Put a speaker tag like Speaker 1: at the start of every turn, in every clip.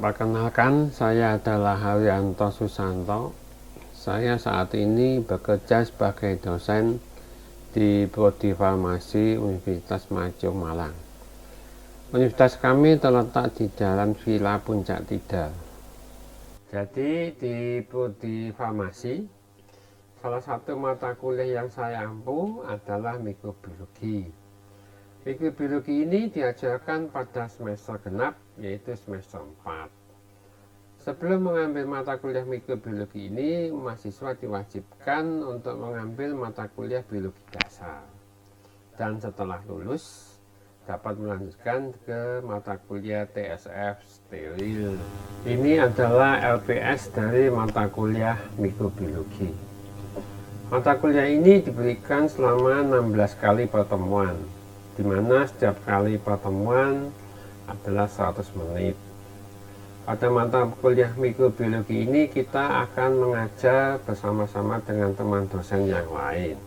Speaker 1: Perkenalkan, saya adalah Haryanto Susanto. Saya saat ini bekerja sebagai dosen di Prodi Farmasi Universitas Madjo Malang. Universitas kami terletak di Jalan Villa Puncak Tidal. Jadi di Prodi Farmasi, salah satu mata kuliah yang saya ampu adalah mikrobiologi. Mikrobiologi ini diajarkan pada semester genap, yaitu semester 4. Sebelum mengambil mata kuliah mikrobiologi ini, mahasiswa diwajibkan untuk mengambil mata kuliah biologi dasar. Dan setelah lulus, dapat melanjutkan ke mata kuliah TSF steril. Ini adalah LPS dari mata kuliah mikrobiologi. Mata kuliah ini diberikan selama 16 kali pertemuan, di mana setiap kali pertemuan adalah 100 menit. Pada mata kuliah mikrobiologi ini kita akan mengajar bersama-sama dengan teman dosen yang lain.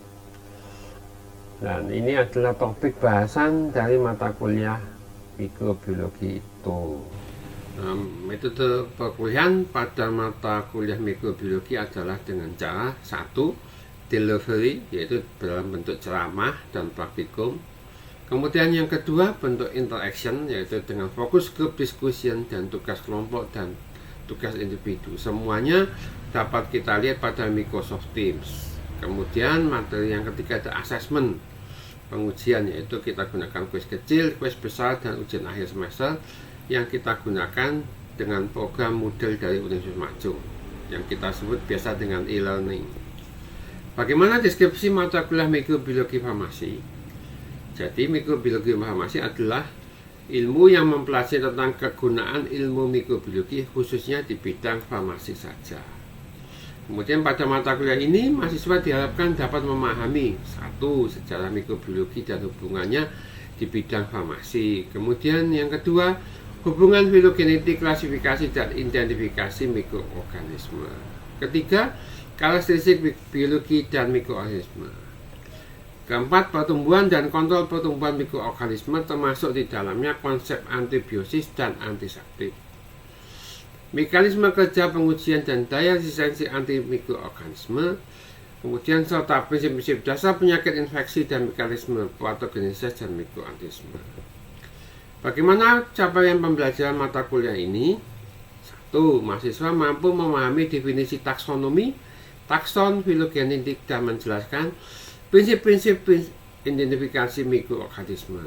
Speaker 1: Dan ini adalah topik bahasan dari mata kuliah mikrobiologi itu. Metode perkuliahan pada mata kuliah mikrobiologi adalah dengan cara 1. Delivery, yaitu dalam bentuk ceramah dan praktikum. Kemudian yang kedua, bentuk interaction, yaitu dengan fokus group discussion dan tugas kelompok dan tugas individu. Semuanya dapat kita lihat pada Microsoft Teams. Kemudian materi yang ketiga ada assessment, pengujian, yaitu kita gunakan kuis kecil, kuis besar, dan ujian akhir semester yang kita gunakan dengan program Moodle dari Universitas Madjo yang kita sebut biasa dengan e-learning. Bagaimana deskripsi mata kuliah mikrobiologi farmasi? Jadi mikrobiologi farmasi adalah ilmu yang mempelajari tentang kegunaan ilmu mikrobiologi khususnya di bidang farmasi saja. Kemudian pada mata kuliah ini mahasiswa diharapkan dapat memahami 1. Sejarah mikrobiologi dan hubungannya di bidang farmasi. Kemudian yang kedua, hubungan filogenetik, klasifikasi dan identifikasi mikroorganisme. Ketiga, karakteristik biologi dan mikroorganisme. Keempat, pertumbuhan dan kontrol pertumbuhan mikroorganisme termasuk di dalamnya konsep antibiosis dan antiseptik. Mekanisme kerja pengujian dan daya resistensi antimikroorganisme. Kemudian serta prinsip-prinsip dasar penyakit infeksi dan mekanisme patogenesis dan mikroorganisme. Bagaimana capaian pembelajaran mata kuliah ini? 1. Mahasiswa mampu memahami definisi taksonomi, takson, filogenetik dan menjelaskan prinsip-prinsip identifikasi mikroorganisme.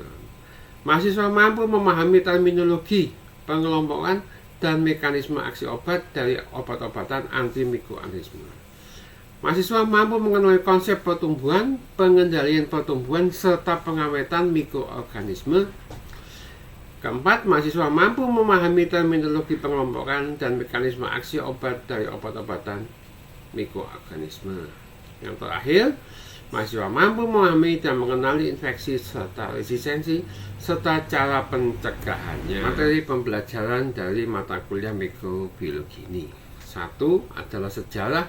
Speaker 1: Mahasiswa mampu memahami terminologi, pengelompokan, dan mekanisme aksi obat dari obat-obatan antimikroorganisme. Mahasiswa mampu mengetahui konsep pertumbuhan, pengendalian pertumbuhan, serta pengawetan mikroorganisme. Keempat, mahasiswa mampu memahami terminologi pengelompokan dan mekanisme aksi obat dari obat-obatan mikroorganisme. Yang terakhir, mahasiswa mampu memahami dan mengenali infeksi serta resistensi serta cara pencegahannya. Materi pembelajaran dari mata kuliah mikrobiologi ini. 1. Adalah sejarah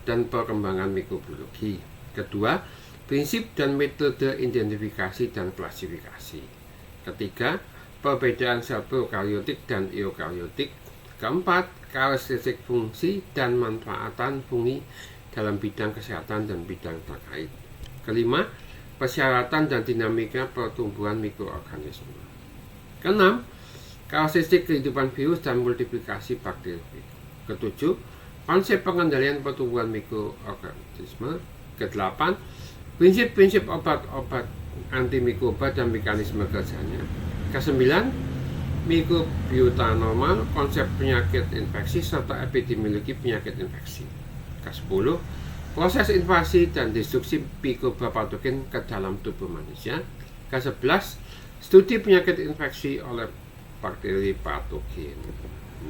Speaker 1: dan perkembangan mikrobiologi. Kedua, prinsip dan metode identifikasi dan klasifikasi. Ketiga, perbedaan sel prokaryotik dan eukaryotik. Keempat, karakteristik fungsi dan manfaatan fungi dalam bidang kesehatan dan bidang terkait. Kelima, persyaratan dan dinamika pertumbuhan mikroorganisme. Keenam, karakteristik kehidupan virus dan multiplikasi bakteri. Ketujuh, konsep pengendalian pertumbuhan mikroorganisme. Kedelapan, prinsip-prinsip obat-obat antimikroba dan mekanisme kerjanya. Kesembilan, mikrobiota normal, konsep penyakit infeksi serta epidemiologi penyakit infeksi. Ke-10, proses invasi dan destruksi mikroba patogen ke dalam tubuh manusia. Ke-11, studi penyakit infeksi oleh bakteri patogen.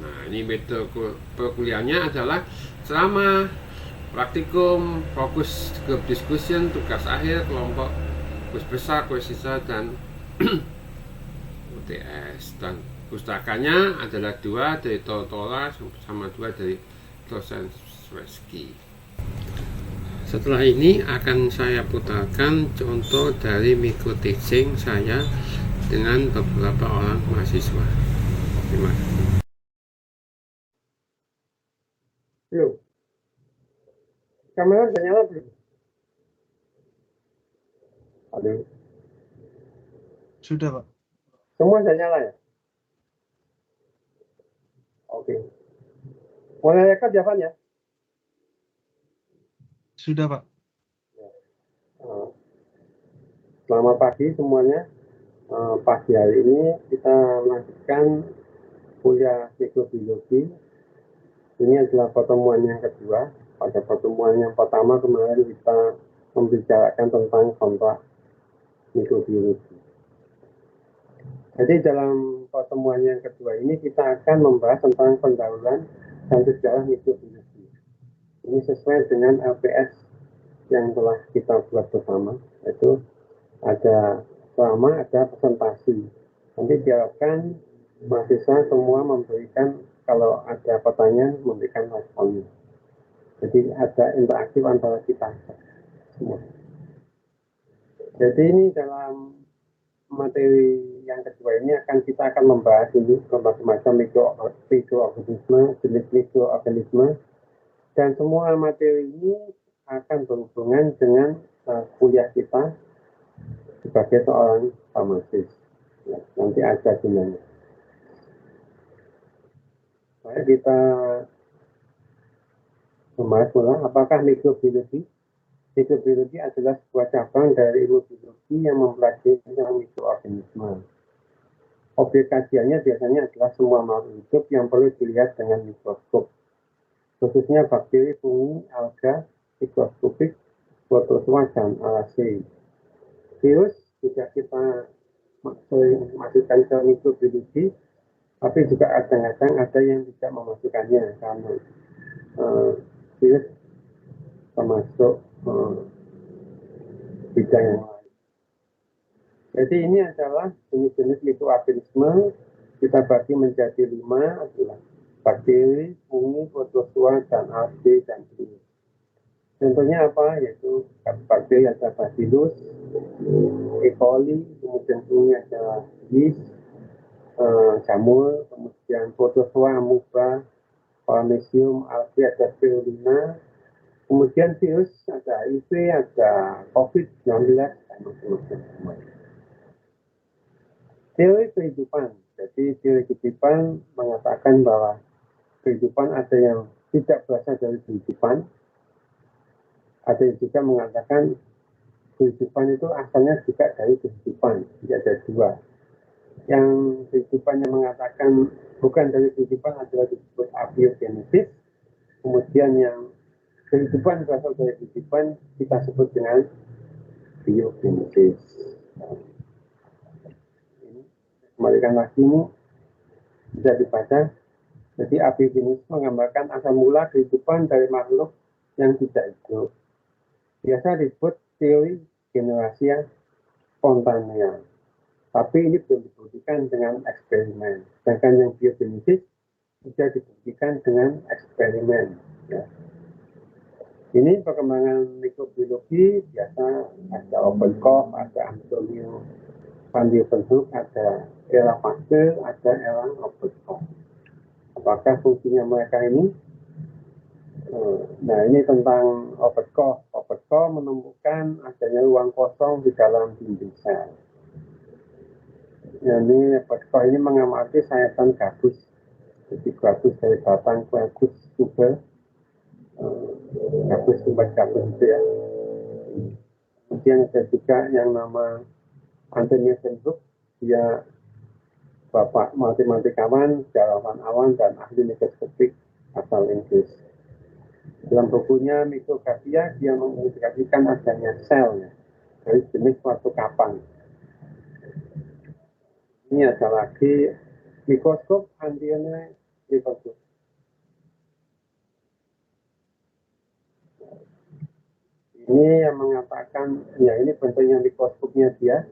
Speaker 1: Nah, ini metode perkuliahannya adalah ceramah, praktikum, fokus group discussion, tugas akhir, kelompok, kuis besar, kuis sisa, dan UTS. Dan pustakanya adalah 2 dari Tortora sama 2 dari dosen Sweski. Setelah ini akan saya putarkan contoh dari micro teaching saya dengan beberapa orang mahasiswa. Terima kasih. Belum. Kamera udah nyala belum? Halo.
Speaker 2: Sudah, Pak.
Speaker 1: Semua udah nyala ya? Oke. Mulai rekod ya, Van ya?
Speaker 2: Sudah, Pak.
Speaker 1: Eh, Selamat pagi semuanya. Pagi hari ini kita melanjutkan kuliah mikrobiologi. Ini adalah pertemuan yang kedua. Pada pertemuan yang pertama kemarin kita membicarakan tentang kontrak mikrobiologi. Jadi dalam pertemuan yang kedua ini kita akan membahas tentang pendahuluan dan sejarah mikrobiologi. Ini sesuai dengan LPS yang telah kita buat bersama, yaitu ada presentasi. Nanti diharapkan mahasiswa semua memberikan, kalau ada pertanyaan, memberikan responnya. Jadi ada interaktif antara kita semua. Jadi ini dalam materi yang kedua ini kita akan membahas ini berbagai macam mikroorganisme, jenis mikroorganisme, dan semua materi ini akan berhubungan dengan kuliah kita sebagai seorang farmasis. Ya, nanti ada gunanya. Baik, kita membahas pula apakah mikrobiologi. Mikrobiologi adalah sebuah cabang dari ilmu biologi yang mempelajari tentang mikroorganisme. Objek kajiannya biasanya adalah semua makhluk hidup yang perlu dilihat dengan mikroskop, khususnya bakteri, fungi, alga, mikroskopik, protozoa, dan algae. Virus juga kita masukkan ke mikrobiologi, tapi juga kadang-kadang ada yang tidak memasukkannya karena virus termasuk bidang yang lain. Jadi ini adalah jenis-jenis mikroorganisme, kita bagi menjadi 5 adalah bakteri, fungi, protozoa, dan algae, dan virus. Contohnya apa? Yaitu bakteri ada Bacillus, E. coli, kemudian fungi ada yeast, jamur, kemudian protozoa, amuba, paramecium, algae ada spirulina, kemudian virus ada HIV, ada COVID-19, dan macam-macam. Teori kehidupan. Jadi teori kehidupan mengatakan bahwa kehidupan ada yang tidak berasal dari kehidupan, ada yang juga mengatakan kehidupan itu asalnya juga dari kehidupan. Jadi ada dua. Yang kehidupan yang mengatakan bukan dari kehidupan adalah disebut abiogenesis. Kemudian yang kehidupan berasal dari kehidupan kita sebut dengan biogenesis. Kembalikan lagi ini bisa dibaca. Jadi abiogenesis menggambarkan asal mula kehidupan dari makhluk yang tidak hidup. Biasa disebut teori generasi spontanea. Tapi ini belum dibuktikan dengan eksperimen. Sedangkan yang biogenesis bisa dibuktikan dengan eksperimen. Ya. Ini perkembangan mikrobiologi biasa ada Openkopf, ada Antonio van Leeuwenhoek, ada Ella Pasteur, ada Ella Openkopf. Apakah fungsinya mereka ini? Nah, ini tentang Openkopf. Openkopf menemukan adanya ruang kosong di dalam dinding sel. Ini Openkopf ini mengamati sayatan gabus. Jadi gabus dari batang Quercus tuber. Gabus itu ya. Kemudian ada juga yang nama Antonio Leeuwenhoek, dia bapak matematikawan, sejarawan awan, dan ahli mikroskopik asal Inggris. Dalam bukunya Mikrografia, dia mengindikasikan adanya sel dari jenis suatu kapang. Ini ada lagi mikroskop Antonio Leeuwenhoek. Ini yang mengatakan, ya ini bentuknya mikroskopnya dia.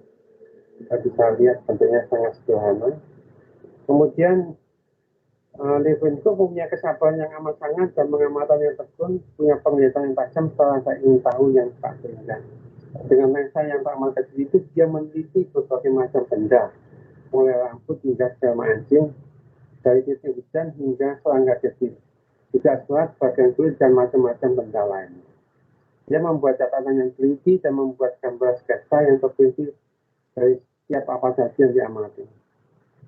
Speaker 1: Kita bisa lihat bentuknya sangat sederhana. Kemudian Leeuwenhoek punya kesabaran yang amat sangat dan pengamatan yang tekun, punya penglihatan yang tajam setelah saya ingin tahu yang tak benda. Dengan lensa yang tak kecil itu, dia meneliti berbagai macam benda, mulai rambut hingga sperma anjing, dari titik hujan hingga serangga kecil.
Speaker 2: tidak surat, bagian kulit, dan macam-macam benda lain. Dia membuat catatan yang teliti dan membuat gambar sketsa yang terperinci dari setiap apa saja yang diamati.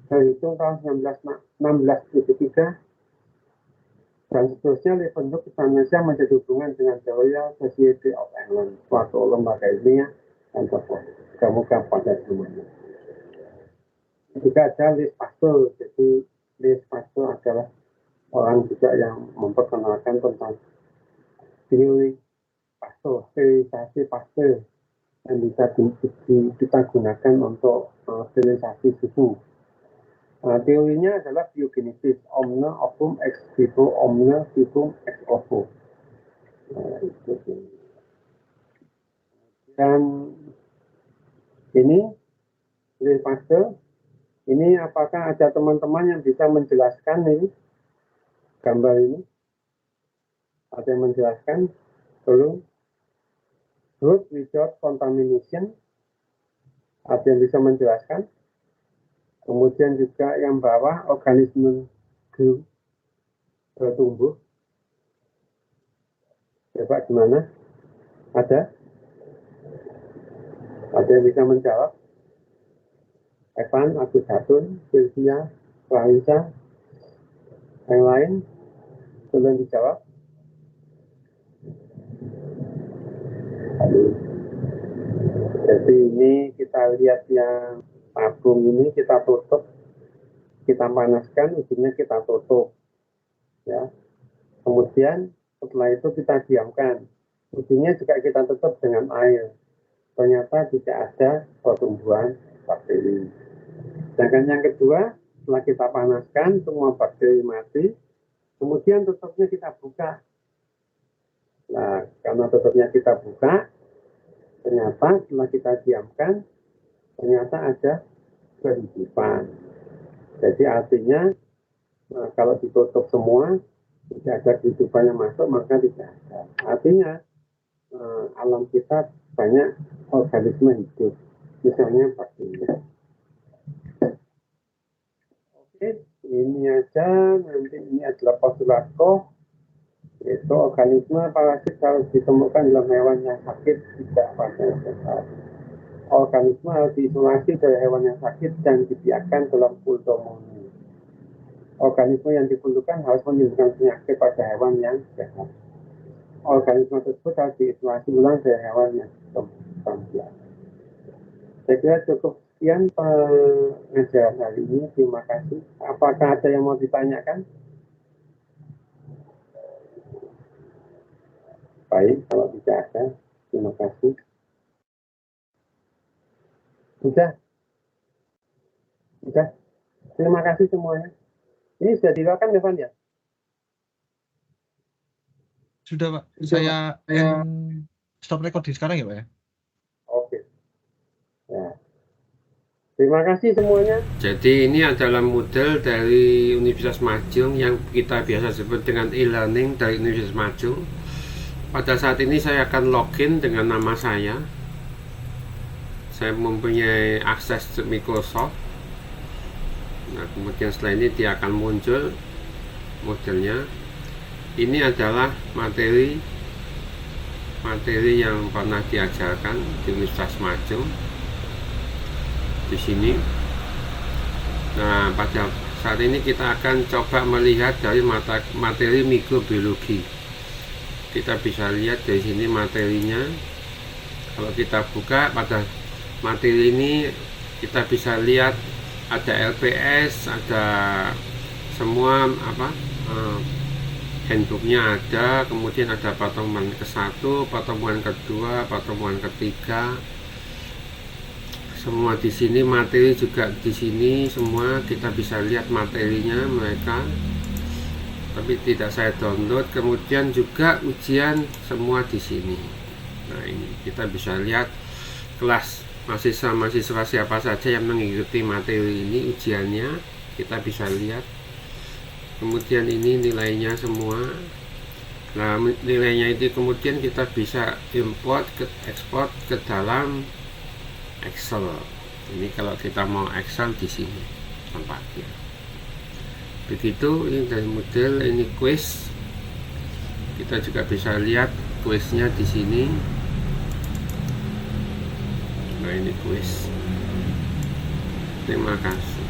Speaker 2: Terhitung tahun 1673 dan seterusnya, Leeuwenhoek Indonesia menjadi hubungan dengan The Royal Society of England, suatu lembaga ilmiah dan tokoh. Semoga pada semuanya. Juga ada Louis Pasteur. Jadi Louis Pasteur adalah orang juga yang memperkenalkan tentang teori Pasteur, sterilisasi Pasteur, yang bisa kita gunakan untuk sterilisasi susu. Teorinya adalah biogenesis, omne ovum ex vivo, omne vivum ex ovo. Dan ini Louis Pasteur. Ini apakah ada teman-teman yang bisa menjelaskan ini gambar ini? Ada yang menjelaskan? Tolong. Growth without contamination. Ada yang bisa menjelaskan? Kemudian juga yang bawah, organisme bertumbuh. Coba gimana? Ada? Ada yang bisa menjawab? Evan, Agus Hatun, Sylvia, Clarissa, yang lain? Tolong dijawab. Jadi ini kita lihat yang tabung ini kita tutup, kita panaskan, ujungnya kita tutup, ya. Kemudian setelah itu kita diamkan, ujungnya juga kita tutup dengan air. Ternyata tidak ada pertumbuhan bakteri. Sedangkan yang kedua, setelah kita panaskan, semua bakteri mati, kemudian tutupnya kita buka. Nah, karena tutupnya kita buka, ternyata setelah kita diamkan, ternyata ada kehidupan. Jadi artinya kalau ditutup semua, tidak ada kehidupan yang masuk, maka tidak ada. Artinya alam kita banyak organisme hidup, misalnya bakteri. Oke, ini aja. Nanti ini adalah postulato. Itu organisme parasit harus ditemukan dalam hewan yang sakit, tidak pada yang sehat. Organisme harus diisolasi dari hewan yang sakit dan dibiarkan dalam kulturmoni. Organisme yang dikumpulkan harus menimbulkan penyakit pada hewan yang sehat. Organisme tersebut harus diisolasi ulang dari hewan yang sembilan. Saya kira cukup sekian pengajaran hari ini. Terima kasih. Apakah ada yang mau ditanyakan? Baik, kalau tidak ada, terima kasih. Sudah. Terima kasih semuanya. Ini sudah dilakukan, Evan, ya?
Speaker 3: Sudah, Pak. Saya stop recording sekarang ya, Pak, ya?
Speaker 2: Oke. Ya. Terima kasih semuanya.
Speaker 1: Jadi ini adalah model dari Universitas Majung yang kita biasa sebut dengan e-learning dari Universitas Majung. Pada saat ini saya akan login dengan nama saya. Saya mempunyai akses Microsoft. Nah, kemudian setelah ini dia akan muncul modelnya. Ini adalah materi yang pernah diajarkan di Universitas Majung di sini. Nah, pada saat ini kita akan coba melihat dari materi mikrobiologi. Kita bisa lihat dari sini materinya. Kalau kita buka pada materi ini, kita bisa lihat ada LPS, ada semua handbooknya ada, kemudian ada pertemuan ke-1, pertemuan kedua, pertemuan ketiga. Semua di sini materi juga di sini semua kita bisa lihat materinya mereka. Tapi tidak saya download. Kemudian juga ujian semua di sini. Nah, ini kita bisa lihat kelas mahasiswa siapa saja yang mengikuti materi ini, ujiannya kita bisa lihat. Kemudian ini nilainya semua. Nah, nilainya itu kemudian kita bisa import, ekspor ke dalam Excel. Ini kalau kita mau Excel di sini tempatnya. Begitu, ini dari model, ini quiz. Kita juga bisa lihat kuisnya di sini. Nah, ini kuis. Terima kasih.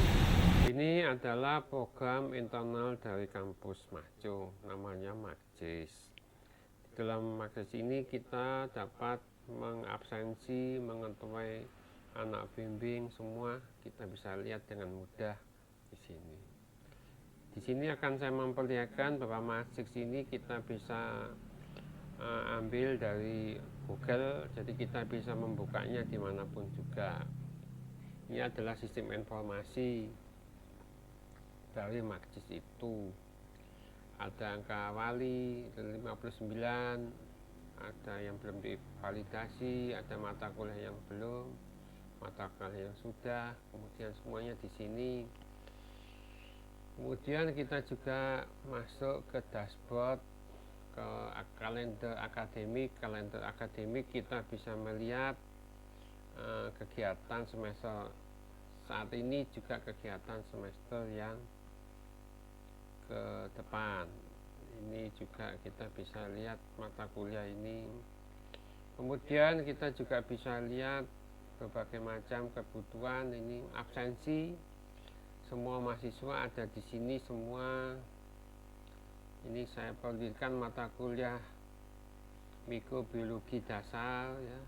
Speaker 1: Ini adalah program internal dari kampus Makjo, namanya Makjis. Dalam Makjis ini kita dapat mengabsensi, mengetahui anak bimbing semua, kita bisa lihat dengan mudah di sini. Di sini akan saya memperlihatkan bahwa Makjis ini kita bisa ambil dari Google, jadi kita bisa membukanya dimanapun juga. Ini adalah sistem informasi dari Makjis itu. Ada angka wali 59, ada yang belum divalidasi, ada mata kuliah yang belum, mata kuliah yang sudah, kemudian semuanya di sini. Kemudian kita juga masuk ke dashboard, ke kalender akademik kita bisa melihat kegiatan semester saat ini, juga kegiatan semester yang ke depan. Ini juga kita bisa lihat mata kuliah ini. Kemudian kita juga bisa lihat berbagai macam kebutuhan. Ini absensi, semua mahasiswa ada di sini semua. Ini saya perlihatkan mata kuliah mikrobiologi dasar ya.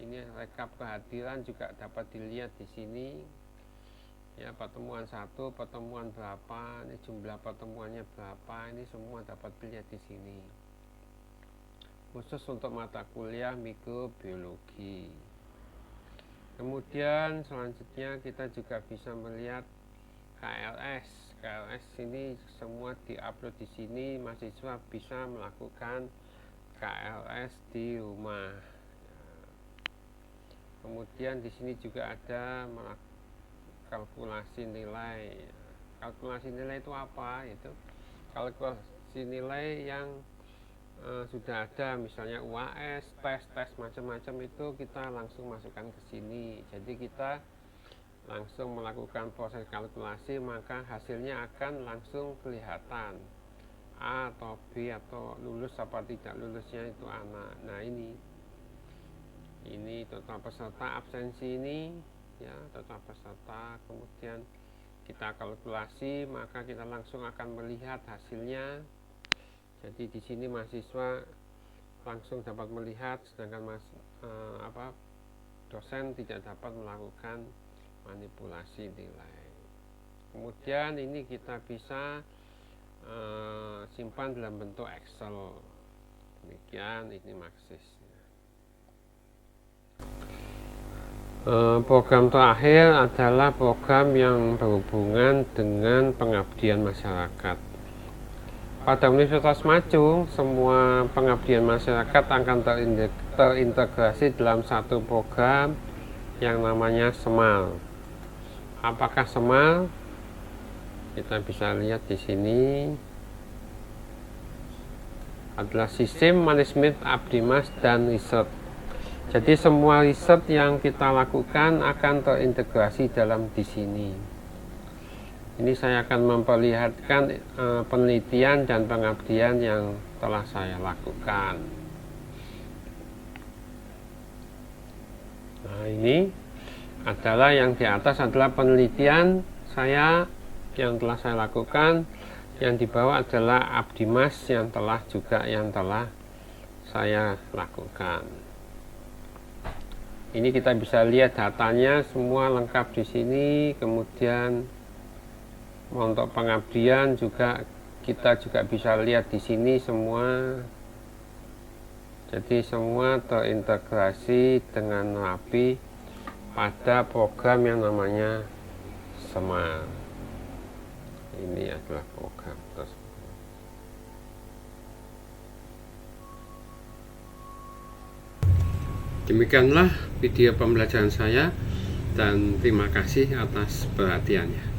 Speaker 1: Ini rekap kehadiran juga dapat dilihat di sini. Ya, pertemuan 1, pertemuan berapa, ini jumlah pertemuannya berapa, ini semua dapat dilihat di sini. Khusus untuk mata kuliah mikrobiologi. Kemudian selanjutnya kita juga bisa melihat KLS. KLS ini semua diupload di sini, mahasiswa bisa melakukan KLS di rumah. Kemudian di sini juga ada kalkulasi nilai. Kalkulasi nilai itu apa? Itu kalkulasi nilai yang sudah ada, misalnya UAS, tes macam-macam, itu kita langsung masukkan ke sini. Jadi kita langsung melakukan proses kalkulasi, maka hasilnya akan langsung kelihatan A atau B, atau lulus apa tidak lulusnya itu anak. Nah, ini total peserta absensi ini ya, total peserta. Kemudian kita kalkulasi, maka kita langsung akan melihat hasilnya. Jadi di sini mahasiswa langsung dapat melihat, sedangkan dosen tidak dapat melakukan manipulasi nilai. Kemudian ini kita bisa simpan dalam bentuk Excel. Demikian ini Makjis. Program terakhir adalah program yang berhubungan dengan pengabdian masyarakat. Pada Universitas Makjo, semua pengabdian masyarakat akan terintegrasi dalam satu program yang namanya SEMAL. Apakah SEMAL? Kita bisa lihat di sini adalah sistem manajemen abdimas dan riset. Jadi semua riset yang kita lakukan akan terintegrasi dalam di sini. Ini saya akan memperlihatkan penelitian dan pengabdian yang telah saya lakukan. Nah, ini adalah yang di atas adalah penelitian saya yang telah saya lakukan. Yang di bawah adalah abdimas yang telah saya lakukan. Ini kita bisa lihat datanya semua lengkap di sini. Kemudian untuk pengabdian juga kita juga bisa lihat di sini semua. Jadi semua terintegrasi dengan rapi pada program yang namanya SEMAL. Ini adalah program tersebut. Demikianlah video pembelajaran saya, dan terima kasih atas perhatiannya.